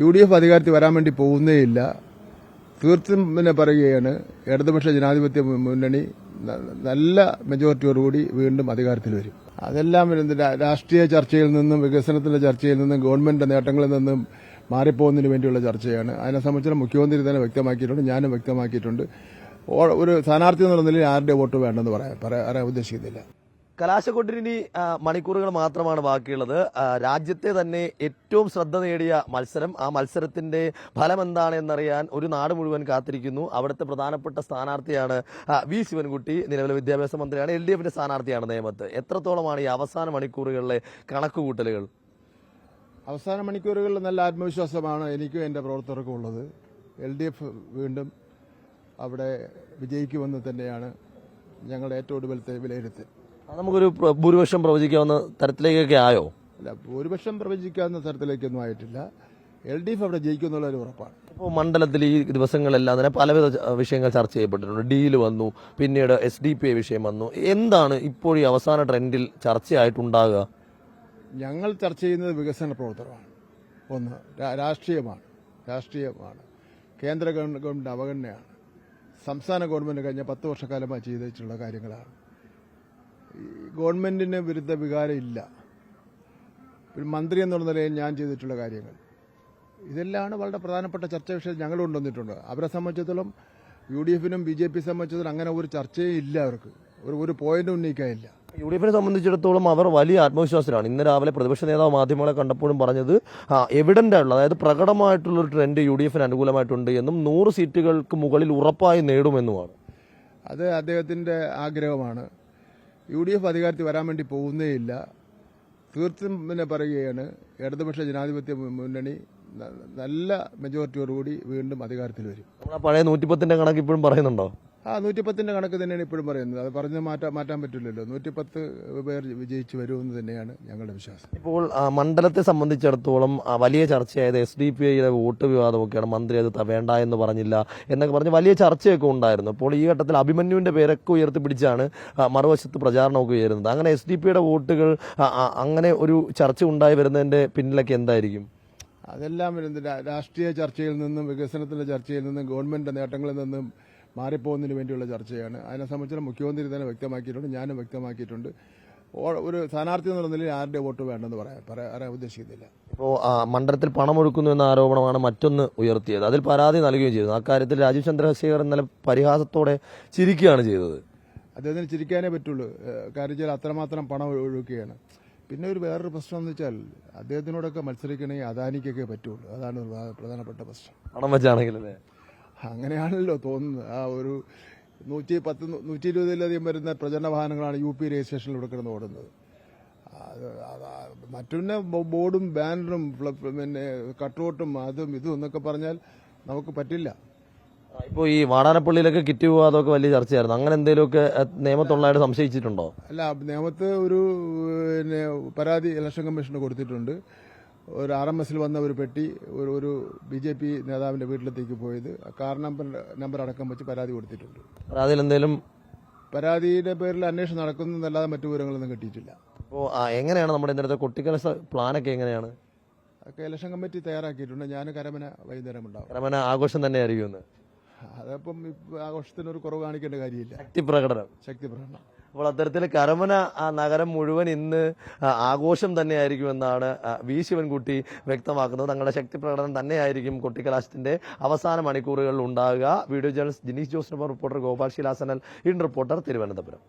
UDF അധികാരത്തിൽ വരാൻ വേണ്ടി പോകുന്നേയില്ല. തീർത്തും പറയുകയാണ്, ഇടതുപക്ഷ ജനാധിപത്യ മുന്നണി നല്ല മെജോറിറ്റിയോടുകൂടി വീണ്ടും അധികാരത്തിൽ വരും. അതെല്ലാം രാഷ്ട്രീയ ചർച്ചയിൽ നിന്നും വികസനത്തിന്റെ ചർച്ചയിൽ നിന്നും ഗവൺമെന്റ് നേട്ടങ്ങളിൽ നിന്നും മാറിപ്പോകുന്നതിന് വേണ്ടിയുള്ള ചർച്ചയാണ്. അതിനെ സംബന്ധിച്ച് മുഖ്യമന്ത്രി തന്നെ വ്യക്തമാക്കിയിട്ടുണ്ട്, ഞാനും വ്യക്തമാക്കിയിട്ടുണ്ട്. ഒരു സ്ഥാനാർത്ഥി എന്നുള്ള നിലയിൽ ആരുടെ വോട്ട് വേണ്ടെന്ന് പറയാൻ ഉദ്ദേശിക്കുന്നില്ല. കലാശക്കൊട്ടിന് മണിക്കൂറുകൾ മാത്രമാണ് ബാക്കിയുള്ളത്. രാജ്യത്തെ തന്നെ ഏറ്റവും ശ്രദ്ധ നേടിയ മത്സരം, ആ മത്സരത്തിന്റെ ഫലം എന്താണെന്നറിയാൻ ഒരു നാട് മുഴുവൻ കാത്തിരിക്കുന്നു. അവിടുത്തെ പ്രധാനപ്പെട്ട സ്ഥാനാർത്ഥിയാണ് വി ശിവൻകുട്ടി. നിലവിലെ വിദ്യാഭ്യാസ മന്ത്രിയാണ്, LDFന്റെ സ്ഥാനാർത്ഥിയാണ് നേമത്ത്. എത്രത്തോളമാണ് ഈ അവസാന മണിക്കൂറുകളിലെ കണക്കുകൂട്ടലുകൾ? അവസാന മണിക്കൂറുകളിൽ നല്ല ആത്മവിശ്വാസമാണ് എനിക്കും എന്റെ പ്രവർത്തകർക്കും ഉള്ളത്. LDF വീണ്ടും അവിടെ വിജയിക്കുമെന്ന് തന്നെയാണ് ഞങ്ങളുടെ ഏറ്റവും ഒടുവിലത്തെ വിലയിരുത്തൽ. നമുക്കൊരു ഭൂരിപക്ഷം പ്രവചിക്കാവുന്ന തരത്തിലേക്കൊക്കെ ആയോ? അല്ല, ഭൂരിപക്ഷം പ്രവചിക്കാവുന്ന തരത്തിലേക്കൊന്നും ആയിട്ടില്ല. LDF അവിടെ ജയിക്കുന്നുള്ള ഒരു ഉറപ്പാണ്. ഇപ്പോൾ മണ്ഡലത്തിൽ ഈ ദിവസങ്ങളെല്ലാം തന്നെ പലവിധ വിഷയങ്ങൾ ചർച്ച ചെയ്യപ്പെട്ടിട്ടുണ്ട്. ഡീല് വന്നു, പിന്നീട് SDPI വിഷയം വന്നു. എന്താണ് ഇപ്പോൾ ഈ അവസാന ട്രെൻഡിൽ ചർച്ചയായിട്ടുണ്ടാകുക? ഞങ്ങൾ ചർച്ച ചെയ്യുന്നത് വികസന പ്രവർത്തനമാണ്. ഒന്ന് രാഷ്ട്രീയമാണ്. കേന്ദ്ര ഗവൺമെന്റ് അവഗണനയാണ്. സംസ്ഥാന ഗവൺമെന്റ് കഴിഞ്ഞ 10 വർഷക്കാലമായി ചെയ്തിട്ടുള്ള കാര്യങ്ങളാണ്. ഗവൺമെന്റിന് വിരുദ്ധ വികാരം ഇല്ല. ഒരു മന്ത്രി എന്നുള്ള നിലയിൽ ഞാൻ ചെയ്തിട്ടുള്ള കാര്യങ്ങൾ ഇതെല്ലാം വളരെ പ്രധാനപ്പെട്ട ചർച്ചാ വിഷയം ഞങ്ങൾ കൊണ്ടുവന്നിട്ടുണ്ട്. അവരെ സംബന്ധിച്ചിടത്തോളം UDFനും BJP സംബന്ധിച്ചിടത്തോളം അങ്ങനെ ഒരു ചർച്ചയേ ഇല്ല. അവർക്ക് ഒരു പോയിന്റ് ഉന്നയിക്കാനില്ല. UDFനെ സംബന്ധിച്ചിടത്തോളം അവർ വലിയ ആത്മവിശ്വാസത്തിലാണ്. ഇന്ന് രാവിലെ പ്രതിപക്ഷ നേതാവ് മാധ്യമങ്ങളെ കണ്ടപ്പോഴും പറഞ്ഞത് എവിഡന്റ് ആയിട്ടുള്ള, അതായത് പ്രകടമായിട്ടുള്ള ഒരു ട്രെൻഡ് UDFന് അനുകൂലമായിട്ടുണ്ട് എന്നും 100 സീറ്റുകൾക്ക് മുകളിൽ ഉറപ്പായി നേടുമെന്നുമാണ്. അത് അദ്ദേഹത്തിന്റെ ആഗ്രഹമാണ്. UDF അധികാരത്തിൽ വരാൻ വേണ്ടി പോകുന്നേയില്ല. തീർത്തും പറയുകയാണ്, ഇടതുപക്ഷ ജനാധിപത്യ മുന്നണി നല്ല മെജോറിറ്റിയോടുകൂടി വീണ്ടും അധികാരത്തിൽ വരും. പഴയ 110ന്റെ കണക്ക് ഇപ്പോഴും പറയുന്നുണ്ടോ? 110ന്റെ കണക്ക് തന്നെയാണ് ഇപ്പോഴും പറയുന്നത്. അത് പറഞ്ഞ് മാറ്റാൻ പറ്റില്ലല്ലോ. 110 പേർ വിജയിച്ചു വരുമെന്ന് തന്നെയാണ് ഞങ്ങളുടെ വിശ്വാസം. ഇപ്പോൾ മണ്ഡലത്തെ സംബന്ധിച്ചിടത്തോളം വലിയ ചർച്ചയായത് SDPIയുടെ വോട്ട് വിവാദമൊക്കെയാണ്. മന്ത്രി അത് വേണ്ട എന്ന് പറഞ്ഞില്ല എന്നൊക്കെ പറഞ്ഞ് വലിയ ചർച്ചയൊക്കെ ഉണ്ടായിരുന്നു. അപ്പോൾ ഈ ഘട്ടത്തിൽ അഭിമന്യുവിന്റെ പേരൊക്കെ ഉയർത്തിപ്പിടിച്ചാണ് മറുവശത്ത് പ്രചാരണമൊക്കെ ഉയരുന്നത്. അങ്ങനെ SDPIയുടെ വോട്ടുകൾ അങ്ങനെ ഒരു ചർച്ച ഉണ്ടായി വരുന്നതിന്റെ പിന്നിലൊക്കെ എന്തായിരിക്കും? അതെല്ലാം രാഷ്ട്രീയ ചർച്ചയിൽ നിന്നും വികസനത്തിന്റെ ചർച്ചയിൽ നിന്നും ഗവൺമെന്റ് നേട്ടങ്ങളിൽ നിന്നും മാറിപ്പോകുന്നതിന് വേണ്ടിയുള്ള ചർച്ചയാണ്. അതിനെ സംബന്ധിച്ച് മുഖ്യമന്ത്രി തന്നെ വ്യക്തമാക്കിയിട്ടുണ്ട്, ഞാനും വ്യക്തമാക്കിയിട്ടുണ്ട്. ഒരു സ്ഥാനാർത്ഥി എന്നുള്ള നിലയിൽ ആരുടെ വോട്ട് വേണ്ടെന്ന് പറയാൻ ഉദ്ദേശിക്കുന്നില്ല. ഇപ്പോൾ മണ്ഡലത്തിൽ പണമൊഴുക്കുന്നു എന്ന ആരോപണമാണ് മറ്റൊന്ന് ഉയർത്തിയത്. അതിൽ പരാതി നൽകുകയും ചെയ്തു. അക്കാര്യത്തിൽ രാജീവ് ചന്ദ്രശേഖർ ഇന്നലെ പരിഹാസത്തോടെ ചിരിക്കുകയാണ് ചെയ്തത്. അദ്ദേഹത്തിന് ചിരിക്കാനേ പറ്റുള്ളൂ. കാര്യം അത്രമാത്രം പണം ഒഴുക്കുകയാണ്. പിന്നെ വേറൊരു പ്രശ്നം എന്ന് വെച്ചാൽ അദ്ദേഹത്തിനോടൊക്കെ മത്സരിക്കണമെങ്കിൽ അദാനിക്കൊക്കെ പറ്റുള്ളൂ. അതാണ് പ്രധാനപ്പെട്ട പ്രശ്നം. പണം വെച്ചാണെങ്കിലല്ലേ? അങ്ങനെയാണല്ലോ തോന്നുന്നത്. ഒരു 120-120 വരുന്ന പ്രചരണ വാഹനങ്ങളാണ് UP രജിസ്ട്രേഷനിൽ ഇവിടെ കിടന്ന് ഓടുന്നത്. മറ്റൊന്ന് ബോർഡും ബാനറും പിന്നെ കട്ടൗട്ടും അതും ഇതും എന്നൊക്കെ പറഞ്ഞാൽ നമുക്ക് പറ്റില്ല. ഇപ്പോൾ ഈ വാടാനപ്പള്ളിയിലൊക്കെ കിറ്റ് വിവാദമൊക്കെ വലിയ ചർച്ചയായിരുന്നു. അങ്ങനെ എന്തെങ്കിലുമൊക്കെ നിയമത്തുള്ളതായിട്ട് സംശയിച്ചിട്ടുണ്ടോ? അല്ല, നിയമത്ത് ഒരു പരാതി ഇലക്ഷൻ കമ്മീഷന് കൊടുത്തിട്ടുണ്ട്. ഒരു RMSൽ വന്ന ഒരു പെട്ടി ഒരു BJP നേതാവിന്റെ വീട്ടിലത്തേക്ക് പോയത് കാർ നമ്പർ അടക്കം വെച്ച് പരാതി കൊടുത്തിട്ടുണ്ട്. അതിൽ എന്തെങ്കിലും പരാതിയുടെ പേരിൽ അന്വേഷണം നടക്കുന്നതല്ലാതെ മറ്റു വിവരങ്ങളൊന്നും കിട്ടിയിട്ടില്ല. അപ്പോൾ എങ്ങനെയാണ് നമ്മുടെ ഇന്നത്തെ കൊട്ടിക്കലശ പ്ലാനൊക്കെ എങ്ങനെയാണ്? അതൊക്കെ ഇലക്ഷൻ കമ്മിറ്റി തയ്യാറാക്കിയിട്ടുണ്ട്. ഞാൻ കരമന വൈകുന്നേരം ഉണ്ടാവും. കരമന ആഘോഷം തന്നെയായിരിക്കും. അതപ്പം ആഘോഷത്തിനൊരു കുറവ് കാണിക്കേണ്ട കാര്യമില്ല. ശക്തി പ്രകടനം. അപ്പോൾ അത്തരത്തിൽ കരമന നഗരം മുഴുവൻ ഇന്ന് ആഘോഷം തന്നെയായിരിക്കുമെന്നാണ് വി ശിവൻകുട്ടി വ്യക്തമാക്കുന്നത്. തങ്ങളുടെ ശക്തി പ്രകടനം തന്നെയായിരിക്കും കൊട്ടിക്കലാശത്തിന്റെ അവസാന മണിക്കൂറുകളിൽ ഉണ്ടാകുക. വീഡിയോ ജേർണലിസ്റ്റ് ജിനീഷ് ജോസിനൊപ്പം റിപ്പോർട്ടർ ഗോപാൽ ശിലാസനൽ, ഇൻ റിപ്പോർട്ടർ, തിരുവനന്തപുരം.